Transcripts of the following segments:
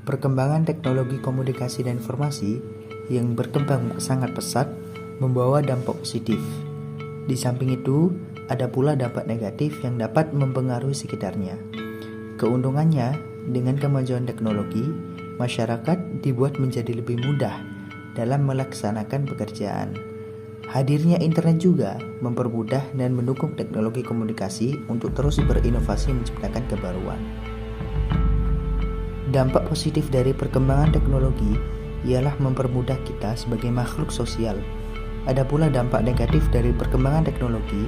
Perkembangan teknologi komunikasi dan informasi yang berkembang sangat pesat membawa dampak positif. Di samping itu, ada pula dampak negatif yang dapat mempengaruhi sekitarnya. Keuntungannya, dengan kemajuan teknologi, masyarakat dibuat menjadi lebih mudah dalam melaksanakan pekerjaan. Hadirnya internet juga mempermudah dan mendukung teknologi komunikasi untuk terus berinovasi menciptakan kebaruan. Dampak positif dari perkembangan teknologi ialah mempermudah kita sebagai makhluk sosial. Ada pula dampak negatif dari perkembangan teknologi,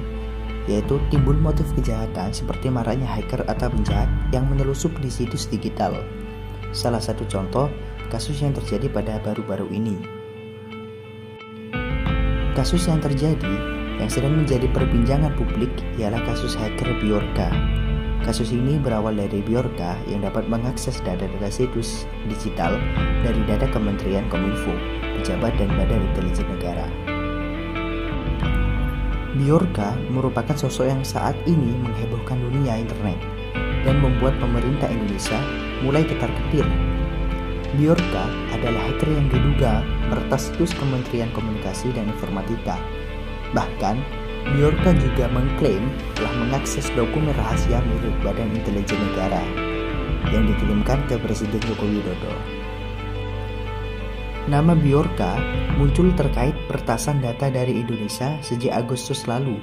yaitu timbul motif kejahatan seperti maraknya hacker atau penjahat yang menyelusup di situs digital. Salah satu contoh kasus yang terjadi pada baru-baru ini. Kasus yang terjadi yang sedang menjadi perbincangan publik ialah kasus hacker Bjorka. Kasus ini berawal dari Bjorka yang dapat mengakses data-data situs digital dari data Kementerian Kominfo, pejabat dan badan intelijen negara. Bjorka merupakan sosok yang saat ini menghebohkan dunia internet dan membuat pemerintah Indonesia mulai ketar-ketir. Bjorka adalah hacker yang diduga meretas situs Kementerian Komunikasi dan Informatika. Bahkan, Bjorka juga mengklaim telah mengakses dokumen rahasia milik Badan Intelijen Negara yang dikirimkan ke Presiden Joko Widodo. Nama Bjorka muncul terkait peretasan data dari Indonesia sejak Agustus lalu.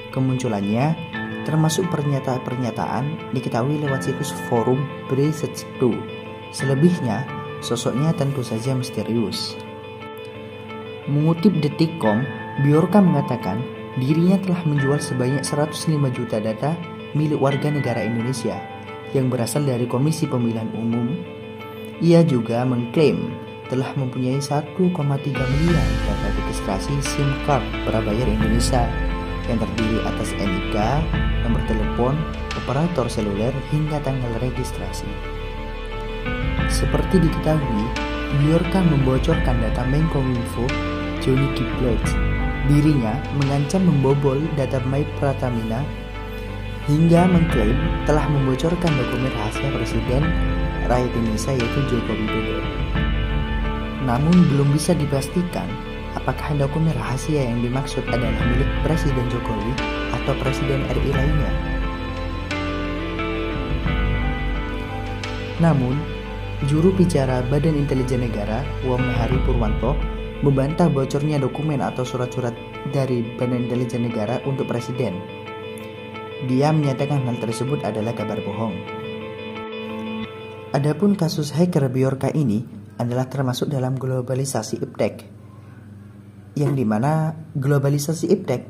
Kemunculannya termasuk pernyataan diketahui lewat situs forum Brexit2. Selebihnya, sosoknya tentu saja misterius. Mengutip Detik.com, Bjorka mengatakan dirinya telah menjual sebanyak 105 juta data milik warga negara Indonesia yang berasal dari Komisi Pemilihan Umum. Ia juga mengklaim telah mempunyai 1,3 miliar data registrasi SIM card prabayar Indonesia yang terdiri atas NIK, nomor telepon, operator seluler hingga tanggal registrasi. Seperti diketahui, Bjorka membocorkan data Menkominfo Johnny G. Pledge. Dirinya mengancam membobol data My Pratamina hingga mengklaim telah membocorkan dokumen rahasia Presiden Rakyat Indonesia yaitu Joko Widodo. Namun belum bisa dipastikan apakah dokumen rahasia yang dimaksud adalah milik Presiden Jokowi atau Presiden RI lainnya. Namun, juru bicara Badan Intelijen Negara, Wonomahari Purwanto, membantah bocornya dokumen atau surat-surat dari Badan Intelijen Negara untuk Presiden. Dia menyatakan hal tersebut adalah kabar bohong. Adapun kasus hacker Bjorka ini adalah termasuk dalam globalisasi iptek, yang dimana globalisasi iptek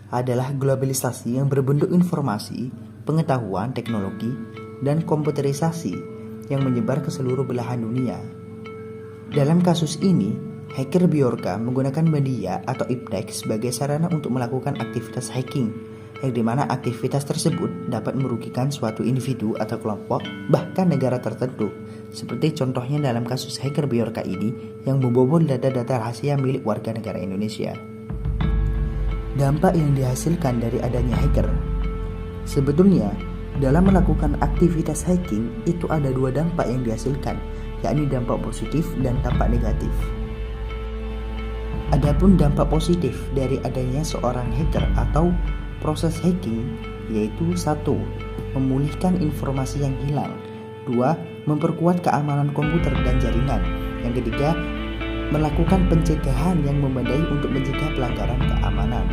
adalah globalisasi yang berbentuk informasi, pengetahuan, teknologi, dan komputerisasi yang menyebar ke seluruh belahan dunia. Dalam kasus ini, hacker Bjorka menggunakan media atau iptek sebagai sarana untuk melakukan aktivitas hacking, yang dimana aktivitas tersebut dapat merugikan suatu individu atau kelompok, bahkan negara tertentu, seperti contohnya dalam kasus hacker Bjorka ini yang membobol data-data rahasia milik warga negara Indonesia. Dampak yang dihasilkan dari adanya hacker. Sebetulnya, dalam melakukan aktivitas hacking itu ada dua dampak yang dihasilkan, yakni dampak positif dan dampak negatif. Adapun dampak positif dari adanya seorang hacker atau proses hacking yaitu 1. Memulihkan informasi yang hilang, 2. Memperkuat keamanan komputer dan jaringan, yang ketiga melakukan pencegahan yang memadai untuk mencegah pelanggaran keamanan.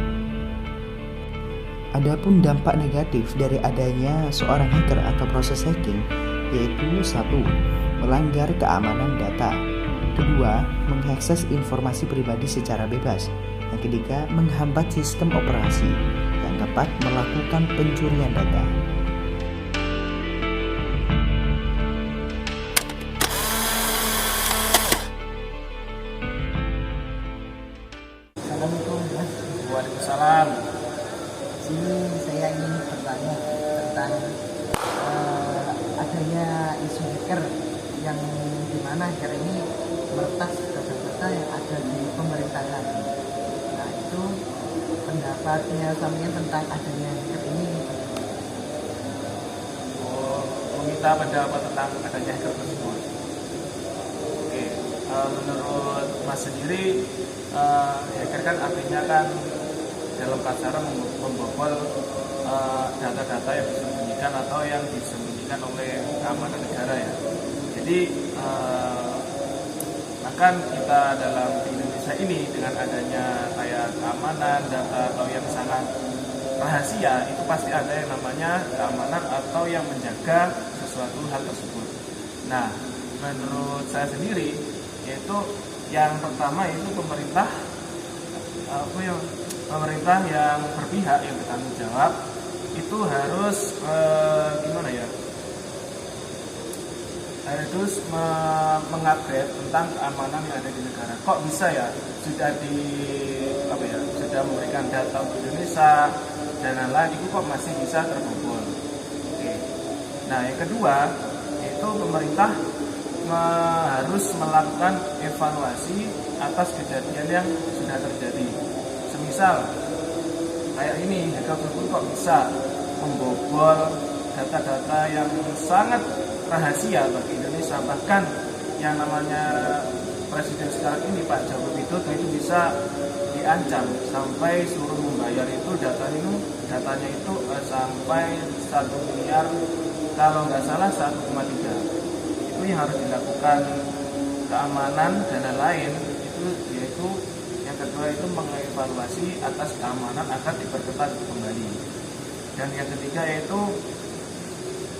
Adapun dampak negatif dari adanya seorang hacker atau proses hacking yaitu 1. Melanggar keamanan data, 2. Mengakses informasi pribadi secara bebas, yang ketiga menghambat sistem operasi yang dapat melakukan pencurian data. Assalamualaikum. Waalaikumsalam. Sini saya ingin bertanya tentang adanya isu hacker yang dimana hacker ini meretas data-data yang ada di pemerintahan. Nah, itu pendapatnya sampean tentang adanya hacker ini. Meminta pendapat tentang adanya hacker tersebut. menurut Mas sendiri, hacker kan artinya kan dalam pasaran membobol data-data yang disembunyikan atau yang disembunyikan oleh keamanan negara ya. Jadi bahkan kita dalam di Indonesia ini dengan adanya kayak keamanan data atau yang sangat rahasia, itu pasti ada yang namanya keamanan atau yang menjaga sesuatu hal tersebut. Nah, menurut saya sendiri yaitu yang pertama itu pemerintah yang berpihak, yang bertanggung jawab itu harus harus mengupdate tentang keamanan yang ada di negara. Kok bisa ya sudah sudah memberikan data untuk Indonesia dan lain-lain, itu kok masih bisa terbobol. Oke. Nah, yang kedua yaitu pemerintah harus melakukan evaluasi atas kejadian yang sudah terjadi. Semisal kayak ini, hacker tersebut kok bisa membobol data-data yang sangat rahasia bagi Indonesia, bahkan yang namanya Presiden sekarang ini Pak Joko Widodo itu bisa diancam sampai suruh membayar itu datanya itu sampai 1 miliar, kalau nggak salah 1,3. Itu yang harus dilakukan keamanan dan lain-lain itu, yaitu yang kedua itu mengevaluasi atas keamanan agar diperketat kembali. Dan yang ketiga yaitu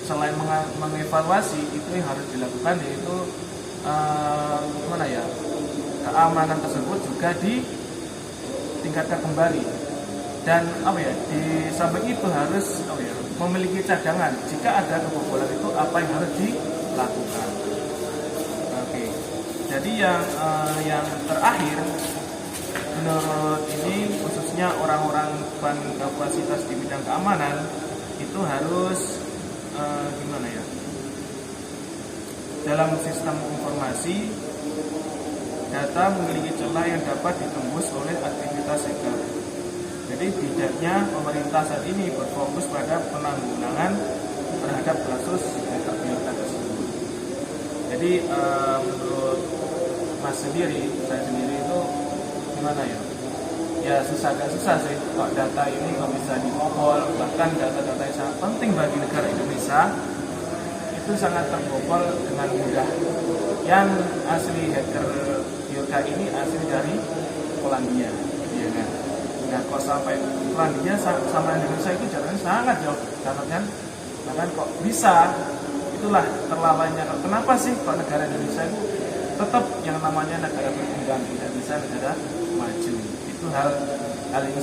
selain mengevaluasi, itu yang harus dilakukan yaitu keamanan tersebut juga ditingkatkan kembali. Dan di samping itu harus memiliki cadangan jika ada kebobolan itu apa yang harus dilakukan. Oke. Jadi yang terakhir menurut ini khususnya orang-orang kapasitas di bidang keamanan itu harus dalam sistem informasi data memiliki celah yang dapat ditembus oleh aktivitas hacker. Jadi tidaknya pemerintah saat ini berfokus pada penanggulangan terhadap kasus hacker biorka tersebut. Jadi menurut Mas sendiri, saya sendiri itu gimana ya? Ya susah sih kok data ini kok bisa dibobol, bahkan data-data yang sangat penting bagi negara Indonesia itu sangat terbobol dengan mudah. Yang asli hacker biorka ini asli dari Polandia, ya kan? Nah, kok sampai Polandia sama Indonesia itu jaraknya sangat jauh, kan? Bahkan kok bisa, itulah terlalainya. Kenapa sih kok negara Indonesia itu tetap yang namanya negara berkembang, tidak bisa negara maju? Itu hal ini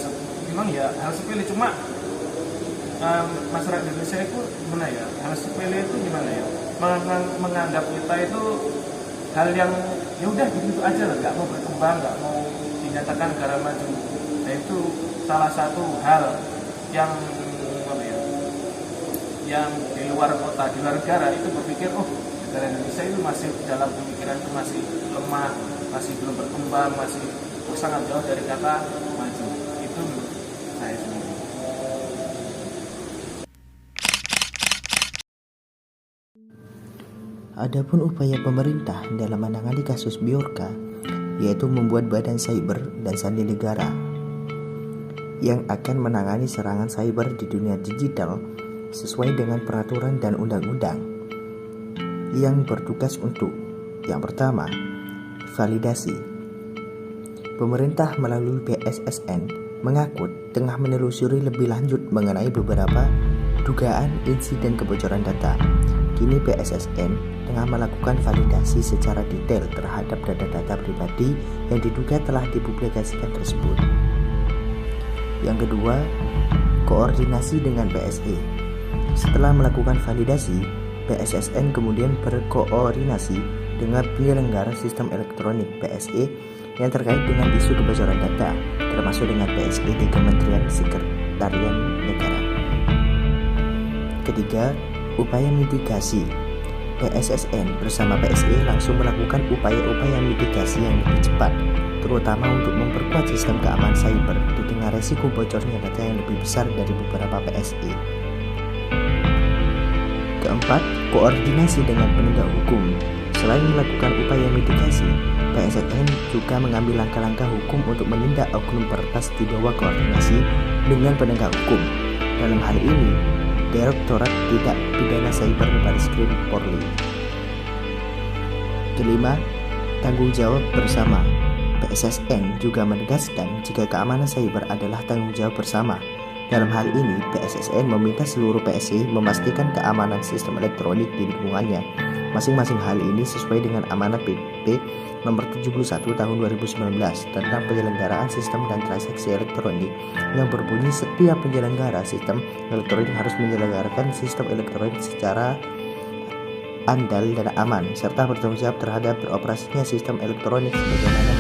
memang ya hal sepele, cuma masyarakat Indonesia itu gimana ya, hal sepele itu gimana ya, menganggap kita itu hal yang ya udah gitu aja lah, nggak mau berkembang, nggak mau dinyatakan negara maju. Nah, itu salah satu hal yang yang di luar kota, di luar negara itu berpikir negara Indonesia itu masih dalam pemikiran itu masih lemah, masih belum berkembang, masih sangat jauh dari kata maju. Itu menurut saya sendiri. Adapun upaya pemerintah dalam menangani kasus biorka yaitu membuat badan cyber dan sandi negara yang akan menangani serangan cyber di dunia digital sesuai dengan peraturan dan undang-undang yang bertugas untuk yang pertama, validasi. Pemerintah melalui BSSN mengaku tengah menelusuri lebih lanjut mengenai beberapa dugaan insiden kebocoran data. Kini BSSN tengah melakukan validasi secara detail terhadap data-data pribadi yang diduga telah dipublikasikan tersebut. Yang kedua, koordinasi dengan PSE. Setelah melakukan validasi, BSSN kemudian berkoordinasi dengan penyelenggara sistem elektronik PSE yang terkait dengan isu kebocoran data, termasuk dengan PSE di Kementerian Sekretariat Negara. Ketiga, upaya mitigasi. BSSN bersama PSE langsung melakukan upaya-upaya mitigasi yang lebih cepat, terutama untuk memperkuat sistem keamanan cyber di tengah resiko bocornya data yang lebih besar dari beberapa PSE. Keempat, koordinasi dengan penegak hukum. Selain melakukan upaya mitigasi, PSSN juga mengambil langkah-langkah hukum untuk menindak oknum peretas di bawah koordinasi dengan penegak hukum. Dalam hal ini, Direktorat Tindak Pidana Cyber Barreskrim Polri. Kelima, tanggung jawab bersama. PSSN juga menegaskan jika keamanan cyber adalah tanggung jawab bersama. Dalam hal ini, PSSN meminta seluruh PSI memastikan keamanan sistem elektronik di lingkungannya. Masing-masing hal ini sesuai dengan amanat PP nomor 71 tahun 2019 tentang penyelenggaraan sistem dan transaksi elektronik yang berbunyi setiap penyelenggara sistem elektronik harus menyelenggarakan sistem elektronik secara andal dan aman serta bertanggung jawab terhadap beroperasinya sistem elektronik sebagaimana